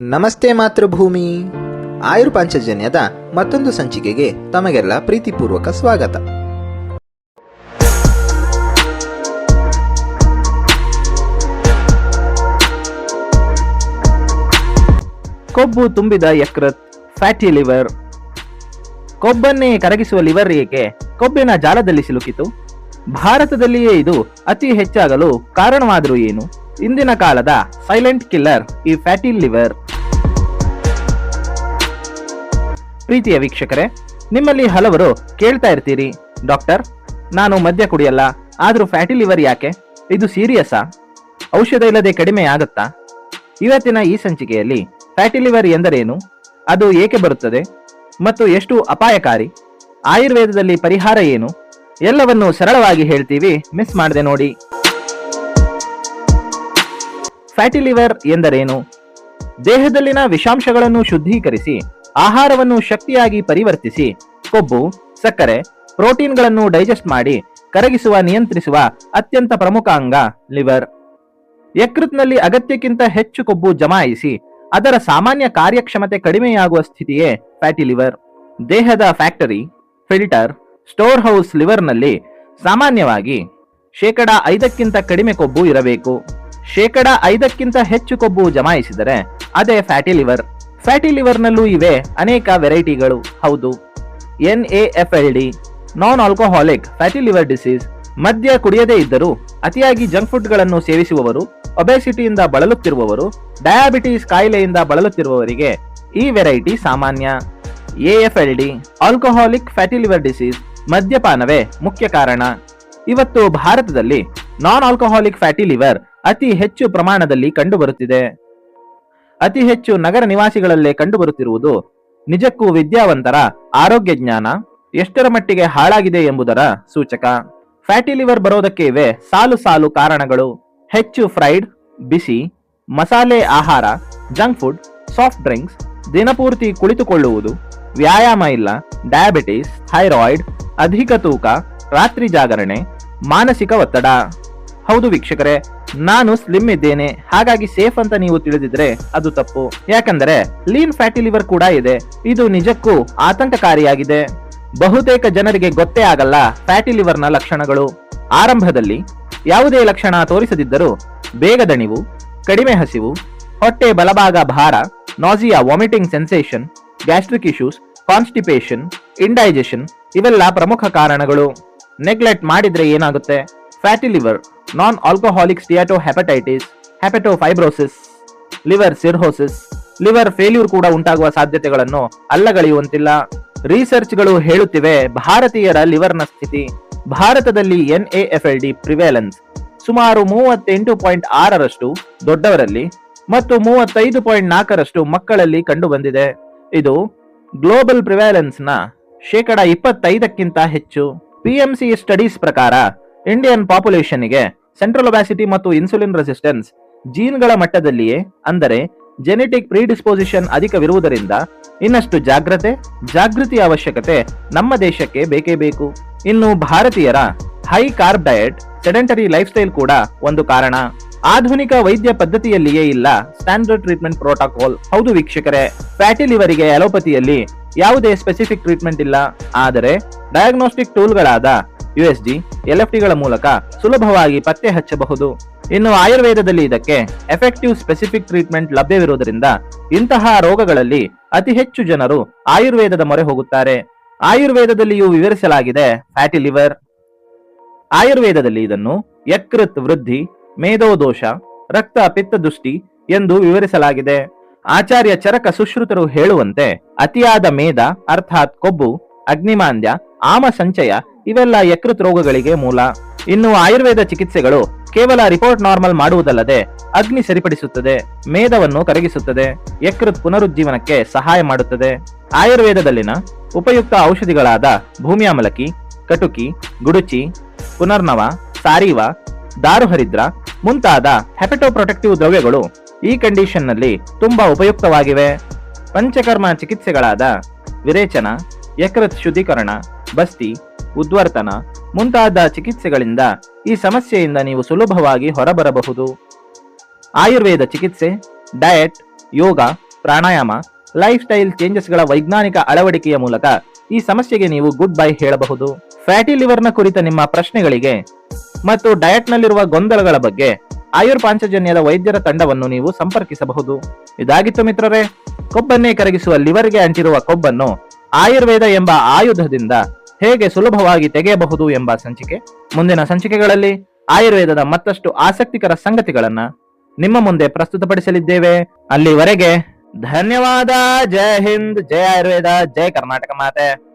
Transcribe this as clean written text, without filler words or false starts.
ನಮಸ್ತೆ ಮಾತೃಭೂಮಿ. ಆಯುರ್ಪಾಂಚಜನ್ಯದ ಮತ್ತೊಂದು ಸಂಚಿಕೆಗೆ ತಮಗೆಲ್ಲ ಪ್ರೀತಿಪೂರ್ವಕ ಸ್ವಾಗತ. ಕೊಬ್ಬು ತುಂಬಿದ ಯಕೃತ್, ಫ್ಯಾಟಿ ಲಿವರ್. ಕೊಬ್ಬನ್ನೇ ಕರಗಿಸುವ ಲಿವರ್ ಏಕೆ ಕೊಬ್ಬಿನ ಜಾಲದಲ್ಲಿ ಸಿಲುಕಿತು? ಭಾರತದಲ್ಲಿಯೇ ಇದು ಅತಿ ಹೆಚ್ಚಾಗಲು ಕಾರಣವಾದರೂ ಏನು? ಇಂದಿನ ಕಾಲದ ಸೈಲೆಂಟ್ ಕಿಲ್ಲರ್ ಈ ಫ್ಯಾಟಿ ಲಿವರ್. ಪ್ರೀತಿಯ ವೀಕ್ಷಕರೇ, ನಿಮ್ಮಲ್ಲಿ ಹಲವರು ಕೇಳ್ತಾ ಇರ್ತೀರಿ, ಡಾಕ್ಟರ್ ನಾನು ಮದ್ಯ ಕುಡಿಯಲ್ಲ, ಆದ್ರೂ ಫ್ಯಾಟಿ ಲಿವರ್ ಯಾಕೆ? ಇದು ಸೀರಿಯಸ್ಸಾ? ಔಷಧ ಇಲ್ಲದೆ ಕಡಿಮೆ ಆಗತ್ತಾ? ಇವತ್ತಿನ ಈ ಸಂಚಿಕೆಯಲ್ಲಿ ಫ್ಯಾಟಿ ಲಿವರ್ ಎಂದರೇನು, ಅದು ಏಕೆ ಬರುತ್ತದೆ ಮತ್ತು ಎಷ್ಟು ಅಪಾಯಕಾರಿ, ಆಯುರ್ವೇದದಲ್ಲಿ ಪರಿಹಾರ ಏನು, ಎಲ್ಲವನ್ನು ಸರಳವಾಗಿ ಹೇಳ್ತೀವಿ, ಮಿಸ್ ಮಾಡದೆ ನೋಡಿ. ಫ್ಯಾಟಿ ಲಿವರ್ ಎಂದರೇನು? ದೇಹದಲ್ಲಿನ ವಿಷಾಂಶಗಳನ್ನು ಶುದ್ಧೀಕರಿಸಿ ಆಹಾರವನ್ನು ಶಕ್ತಿಯಾಗಿ ಪರಿವರ್ತಿಸಿ ಕೊಬ್ಬು, ಸಕ್ಕರೆ, ಪ್ರೋಟೀನ್ಗಳನ್ನು ಡೈಜೆಸ್ಟ್ ಮಾಡಿ ಕರಗಿಸುವ, ನಿಯಂತ್ರಿಸುವ ಅತ್ಯಂತ ಪ್ರಮುಖ ಅಂಗ ಲಿವರ್. ಯಕೃತ್ನಲ್ಲಿ ಅಗತ್ಯಕ್ಕಿಂತ ಹೆಚ್ಚು ಕೊಬ್ಬು ಜಮಾಯಿಸಿ ಅದರ ಸಾಮಾನ್ಯ ಕಾರ್ಯಕ್ಷಮತೆ ಕಡಿಮೆಯಾಗುವ ಸ್ಥಿತಿಯೇ ಫ್ಯಾಟಿ ಲಿವರ್. ದೇಹದ ಫ್ಯಾಕ್ಟರಿ, ಫಿಲ್ಟರ್, ಸ್ಟೋರ್ ಹೌಸ್ ಲಿವರ್ನಲ್ಲಿ ಸಾಮಾನ್ಯವಾಗಿ 5% ಕಡಿಮೆ ಕೊಬ್ಬು ಇರಬೇಕು. 5% ಹೆಚ್ಚು ಕೊಬ್ಬು ಜಮಾಯಿಸಿದರೆ ಅದೇ ಫ್ಯಾಟಿ ಲಿವರ್. ಫ್ಯಾಟಿ ಲಿವರ್ನಲ್ಲೂ ಇವೆ ಅನೇಕ ವೆರೈಟಿಗಳು. ಹೌದು, NAFLD, non alcoholic fatty liver disease. ಮದ್ಯ ಕುಡಿಯದೇ ಇದ್ದರೂ ಅತಿಯಾಗಿ ಜಂಕ್ ಫುಡ್ಗಳನ್ನು ಸೇವಿಸುವವರು, ಒಬೆಸಿಟಿಯಿಂದ ಬಳಲುತ್ತಿರುವವರು, ಡಯಾಬಿಟಿಸ್ ಕಾಯಿಲೆಯಿಂದ ಬಳಲುತ್ತಿರುವವರಿಗೆ ಈ ವೆರೈಟಿ ಸಾಮಾನ್ಯ. AFLD, alcoholic fatty liver disease. ಮದ್ಯಪಾನವೇ ಮುಖ್ಯ ಕಾರಣ. ಇವತ್ತು ಭಾರತದಲ್ಲಿ ನಾನ್ ಆಲ್ಕೋಹಾಲಿಕ್ ಫ್ಯಾಟಿ ಲಿವರ್ ಅತಿ ಹೆಚ್ಚು ಪ್ರಮಾಣದಲ್ಲಿ ಕಂಡುಬರುತ್ತಿದೆ. ಅತಿ ಹೆಚ್ಚು ನಗರ ನಿವಾಸಿಗಳಲ್ಲೇ ಕಂಡುಬರುತ್ತಿರುವುದು ನಿಜಕ್ಕೂ ವಿದ್ಯಾವಂತರ ಆರೋಗ್ಯ ಜ್ಞಾನ ಎಷ್ಟರ ಮಟ್ಟಿಗೆ ಹಾಳಾಗಿದೆ ಎಂಬುದರ ಸೂಚಕ. ಫ್ಯಾಟಿ ಲಿವರ್ ಬರೋದಕ್ಕೆ ಇವೆ ಸಾಲು ಸಾಲು ಕಾರಣಗಳು. ಹೆಚ್ಚು ಫ್ರೈಡ್, ಬಿಸಿ, ಮಸಾಲೆ ಆಹಾರ, ಜಂಕ್ ಫುಡ್, ಸಾಫ್ಟ್ ಡ್ರಿಂಕ್ಸ್, ದಿನಪೂರ್ತಿ ಕುಳಿತುಕೊಳ್ಳುವುದು, ವ್ಯಾಯಾಮ ಇಲ್ಲ, ಡಯಾಬಿಟಿಸ್, ಥೈರಾಯ್ಡ್, ಅಧಿಕ ತೂಕ, ರಾತ್ರಿ ಜಾಗರಣೆ, ಮಾನಸಿಕ ಒತ್ತಡ. ಹೌದು ವೀಕ್ಷಕರೇ, ನಾನು ಸ್ಲಿಮ್ ಇದ್ದೇನೆ, ಹಾಗಾಗಿ ಸೇಫ್ ಅಂತ ನೀವು ತಿಳಿದಿದ್ರೆ ಅದು ತಪ್ಪು. ಯಾಕಂದರೆ ಲೀನ್ ಫ್ಯಾಟಿ ಲಿವರ್ ಕೂಡ ಇದೆ. ಇದು ನಿಜಕ್ಕೂ ಆತಂಕಕಾರಿಯಾಗಿದೆ. ಬಹುತೇಕ ಜನರಿಗೆ ಗೊತ್ತೇ ಆಗಲ್ಲ ಫ್ಯಾಟಿ ಲಿವರ್ನ ಲಕ್ಷಣಗಳು. ಆರಂಭದಲ್ಲಿ ಯಾವುದೇ ಲಕ್ಷಣ ತೋರಿಸದಿದ್ದರೂ ಬೇಗ ದಣಿವು, ಕಡಿಮೆ ಹಸಿವು, ಹೊಟ್ಟೆ ಬಲಭಾಗ ಭಾರ, nausea, vomiting sensation, gastric issues, constipation, indigestion ಇವೆಲ್ಲ ಪ್ರಮುಖ ಕಾರಣಗಳು. ನೆಗ್ಲೆಕ್ಟ್ ಮಾಡಿದ್ರೆ ಏನಾಗುತ್ತೆ? Fatty liver, non alcoholic steatohepatitis, hepatofibrosis, liver cirrhosis, liver failure ಕೂಡ ಉಂಟಾಗುವ ಸಾಧ್ಯತೆಗಳನ್ನು ಅಲ್ಲಗಳೆಯುವಂತಿಲ್ಲ. ರಿಸರ್ಚ್ಗಳು ಹೇಳುತ್ತಿವೆ ಭಾರತೀಯರ ಲಿವರ್ನ ಸ್ಥಿತಿ. ಭಾರತದಲ್ಲಿ NAFLD ಪ್ರಿವೇಲೆನ್ಸ್ ಸುಮಾರು 38.6% ದೊಡ್ಡವರಲ್ಲಿ ಮತ್ತು 35.4% ಮಕ್ಕಳಲ್ಲಿ ಕಂಡುಬಂದಿದೆ. ಇದು ಗ್ಲೋಬಲ್ ಪ್ರಿವೇಲೆನ್ಸ್ನ 25%ಕ್ಕಿಂತ ಹೆಚ್ಚು. PMC ಸ್ಟಡೀಸ್ ಪ್ರಕಾರ ಇಂಡಿಯನ್ ಪಾಪ್ಯುಲೇಷನ್ಗೆ ಸೆಂಟ್ರಲ್ ಒಬ್ಯಾಸಿಟಿ ಮತ್ತು ಇನ್ಸುಲಿನ್ ರೆಸಿಸ್ಟೆನ್ಸ್ ಜೀನ್ಗಳ ಮಟ್ಟದಲ್ಲಿಯೇ, ಅಂದರೆ ಜೆನೆಟಿಕ್ ಪ್ರಿಡಿಸ್ಪೋಸಿಷನ್ ಅಧಿಕವಿರುವುದರಿಂದ ಇನ್ನಷ್ಟು ಜಾಗೃತಿಯ ಅವಶ್ಯಕತೆ ನಮ್ಮ ದೇಶಕ್ಕೆ ಬೇಕೇ ಬೇಕು. ಇನ್ನು ಭಾರತೀಯರ high carb diet, sedentary lifestyle ಕೂಡ ಒಂದು ಕಾರಣ. ಆಧುನಿಕ ವೈದ್ಯ ಪದ್ಧತಿಯಲ್ಲಿಯೇ ಇಲ್ಲ ಸ್ಟ್ಯಾಂಡರ್ಡ್ ಟ್ರೀಟ್ಮೆಂಟ್ ಪ್ರೋಟೋಕಾಲ್. ಹೌದು ವೀಕ್ಷಕರೇ, ಫ್ಯಾಟಿ ಲಿವರಿಗೆ ಅಲೋಪತಿಯಲ್ಲಿ ಯಾವುದೇ ಸ್ಪೆಸಿಫಿಕ್ ಟ್ರೀಟ್ಮೆಂಟ್ ಇಲ್ಲ. ಆದರೆ ಡಯಾಗ್ನೋಸ್ಟಿಕ್ ಟೂಲ್ಗಳಾದ USG, LFTಗಳ ಮೂಲಕ ಸುಲಭವಾಗಿ ಪತ್ತೆ ಹಚ್ಚಬಹುದು. ಇನ್ನು ಆಯುರ್ವೇದದಲ್ಲಿ ಇದಕ್ಕೆ ಎಫೆಕ್ಟಿವ್ ಸ್ಪೆಸಿಫಿಕ್ ಟ್ರೀಟ್ಮೆಂಟ್ ಲಭ್ಯವಿರುವುದರಿಂದ ಇಂತಹ ರೋಗಗಳಲ್ಲಿ ಅತಿ ಹೆಚ್ಚು ಜನರು ಆಯುರ್ವೇದದ ಮೊರೆ ಹೋಗುತ್ತಾರೆ. ಆಯುರ್ವೇದದಲ್ಲಿಯೂ ವಿವರಿಸಲಾಗಿದೆ ಫ್ಯಾಟಿ ಲಿವರ್. ಆಯುರ್ವೇದದಲ್ಲಿ ಇದನ್ನು ಯಕೃತ್ ವೃದ್ಧಿ, ಮೇಧೋದೋಷ, ರಕ್ತ ಪಿತ್ತದುಷ್ಟಿ ಎಂದು ವಿವರಿಸಲಾಗಿದೆ. ಆಚಾರ್ಯ ಚರಕ ಸುಶ್ರುತರು ಹೇಳುವಂತೆ ಅತಿಯಾದ ಮೇಧ ಅರ್ಥಾತ್ ಕೊಬ್ಬು, ಅಗ್ನಿಮಾಂದ್ಯ, ಆಮ ಸಂಚಯ ಇವೆಲ್ಲ ಯಕೃತ್ ರೋಗಗಳಿಗೆ ಮೂಲ. ಇನ್ನು ಆಯುರ್ವೇದ ಚಿಕಿತ್ಸೆಗಳು ಕೇವಲ ರಿಪೋರ್ಟ್ ನಾರ್ಮಲ್ ಮಾಡುವುದಲ್ಲದೆ ಅಗ್ನಿ ಸರಿಪಡಿಸುತ್ತದೆ, ಮೇಧವನ್ನು ಕರಗಿಸುತ್ತದೆ, ಯಕೃತ್ ಪುನರುಜ್ಜೀವನಕ್ಕೆ ಸಹಾಯ ಮಾಡುತ್ತದೆ. ಆಯುರ್ವೇದದಲ್ಲಿನ ಉಪಯುಕ್ತ ಔಷಧಿಗಳಾದ ಭೂಮ್ಯಾಮಲಕಿ, ಕಟುಕಿ, ಗುಡುಚಿ, ಪುನರ್ನವ, ಸಾರೀವ, ದಾರುಹರಿದ್ರ ಮುಂತಾದ ಹೆಪಟೋಪ್ರೊಟೆಕ್ಟಿವ್ ದ್ರವ್ಯಗಳು ಈ ಕಂಡೀಷನ್ನಲ್ಲಿ ತುಂಬಾ ಉಪಯುಕ್ತವಾಗಿವೆ. ಪಂಚಕರ್ಮ ಚಿಕಿತ್ಸೆಗಳಾದ ವಿರೇಚನ, ಯಕೃತ್ ಶುದ್ಧೀಕರಣ, ಬಸ್ತಿ, ಉದ್ವರ್ತನ ಮುಂತಾದ ಚಿಕಿತ್ಸೆಗಳಿಂದ ಈ ಸಮಸ್ಯೆಯಿಂದ ನೀವು ಸುಲಭವಾಗಿ ಹೊರಬರಬಹುದು. ಆಯುರ್ವೇದ ಚಿಕಿತ್ಸೆ, ಡಯಟ್, ಯೋಗ, ಪ್ರಾಣಾಯಾಮ, ಲೈಫ್ ಸ್ಟೈಲ್ ಚೇಂಜಸ್ಗಳ ವೈಜ್ಞಾನಿಕ ಅಳವಡಿಕೆಯ ಮೂಲಕ ಈ ಸಮಸ್ಯೆಗೆ ನೀವು ಗುಡ್ ಬೈ ಹೇಳಬಹುದು. ಫ್ಯಾಟಿ ಲಿವರ್ನ ಕುರಿತ ನಿಮ್ಮ ಪ್ರಶ್ನೆಗಳಿಗೆ ಮತ್ತು ಡಯಟ್ನಲ್ಲಿರುವ ಗೊಂದಲಗಳ ಬಗ್ಗೆ ಆಯುರ್ ಪಾಂಚಜನ್ಯದ ವೈದ್ಯರ ತಂಡವನ್ನು ನೀವು ಸಂಪರ್ಕಿಸಬಹುದು. ಇದಾಗಿತ್ತು ಮಿತ್ರರೇ, ಕೊಬ್ಬನ್ನೇ ಕರಗಿಸುವ ಲಿವರ್ಗೆ ಅಂಟಿರುವ ಕೊಬ್ಬನ್ನು ಆಯುರ್ವೇದ ಎಂಬ ಆಯುಧದಿಂದ ಹೇಗೆ ಸುಲಭವಾಗಿ ತೆಗೆಯಬಹುದು ಎಂಬ ಸಂಚಿಕೆ. ಮುಂದಿನ ಸಂಚಿಕೆಗಳಲ್ಲಿ ಆಯುರ್ವೇದದ ಮತ್ತಷ್ಟು ಆಸಕ್ತಿಕರ ಸಂಗತಿಗಳನ್ನ ನಿಮ್ಮ ಮುಂದೆ ಪ್ರಸ್ತುತಪಡಿಸಲಿದ್ದೇವೆ. ಅಲ್ಲಿವರೆಗೆ ಧನ್ಯವಾದ. ಜೈ ಹಿಂದ್, ಜೈ ಆಯುರ್ವೇದ, ಜೈ ಕರ್ನಾಟಕ ಮಾತೆ.